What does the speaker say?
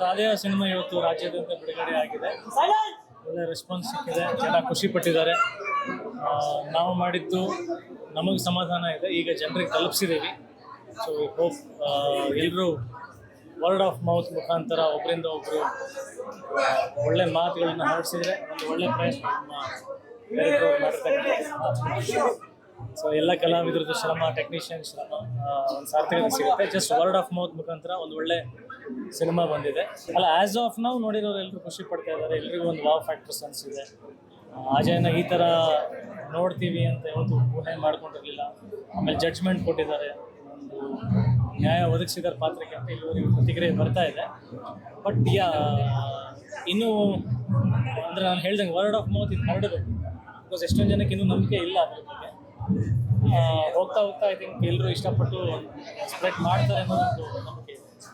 ರಾಧೆಯ cinema ಇವತ್ತು ರಾಜ್ಯಾದ್ಯಂತ ಬಿಡುಗಡೆ ಆಗಿದೆ. ಒಳ್ಳೆ ರೆಸ್ಪಾನ್ಸ್ ಸಿಕ್ಕಿದೆ, ಜನ ಖುಷಿ ಪಟ್ಟಿದ್ದಾರೆ. ನಾವು ಮಾಡಿದ್ದು ನಮಗೆ ಸಮಾಧಾನ ಇದೆ, ಈಗ ಜನರಿಗೆ ತಲುಪಿಸಿದ್ದೀವಿ. ಸೊ ಹೋಪ್ ಎಲ್ಲರೂ ವರ್ಡ್ ಆಫ್ ಮೌತ್ ಮುಖಾಂತರ ಒಬ್ಬರಿಂದ ಒಬ್ಬರು ಒಳ್ಳೆ ಮಾತುಗಳನ್ನು ಹರಡಿಸಿದ್ರೆ ಒಂದು ಒಳ್ಳೆ ಪ್ರಯತ್ನ ಮಾಡಿರ್ತಕ್ಕಂಥ. ಸೊ ಎಲ್ಲ ಕಲಾವಿದರದ್ದು ಶ್ರಮ, ಟೆಕ್ನಿಷಿಯನ್ ಶ್ರಮ ಒಂದು ಸಾರ್ಥಕತೆ ಸಿಗುತ್ತೆ. ಜಸ್ಟ್ ವರ್ಡ್ ಆಫ್ ಮೌತ್ ಮುಖಾಂತರ ಒಂದು ಒಳ್ಳೆ ಸಿನಿಮಾ ಬಂದಿದೆ. ಅಲ್ಲ, ಆ್ಯಸ್ ಆಫ್ ನಾವು ನೋಡಿರೋರು ಎಲ್ಲರೂ ಖುಷಿ ಪಡ್ತಾ ಇದ್ದಾರೆ. ಎಲ್ರಿಗೂ ಒಂದು ವಾವ್ ಫ್ಯಾಕ್ಟರ್ಸ್ ಅನಿಸಿದೆ. ಅಜಯನ ಈ ಥರ ನೋಡ್ತೀವಿ ಅಂತ ಯಾವತ್ತು ಊಹೆ ಮಾಡ್ಕೊಂಡಿರಲಿಲ್ಲ. ಆಮೇಲೆ ಜಡ್ಜ್ಮೆಂಟ್ ಕೊಟ್ಟಿದ್ದಾರೆ, ಒಂದು ನ್ಯಾಯ ಒದಗಿಸಿದಾರೆ ಪಾತ್ರಕ್ಕೆ ಅಂತ ಇಲ್ಲಿವರೆಗೂ ಪ್ರತಿಕ್ರಿಯೆ ಬರ್ತಾ ಇದೆ. ಬಟ್ ಇನ್ನೂ ಅಂದರೆ ನಾನು ಹೇಳ್ದಂಗೆ ವರ್ಡ್ ಆಫ್ ಮೌತ್ ಇದು ಹರಡಬೇಕು. ಬಿಕಾಸ್ ಎಷ್ಟೊಂದು ಜನಕ್ಕೆ ಇನ್ನೂ ನಂಬಿಕೆ ಇಲ್ಲ ಅದ್ರ ಬಗ್ಗೆ. ಹೋಗ್ತಾ ಹೋಗ್ತಾ ಐ ಥಿಂಕ್ ಎಲ್ಲರೂ ಇಷ್ಟಪಟ್ಟು ಸ್ಪ್ರೆಡ್ ಮಾಡ್ತಾರೆ ಅನ್ನೋದೊಂದು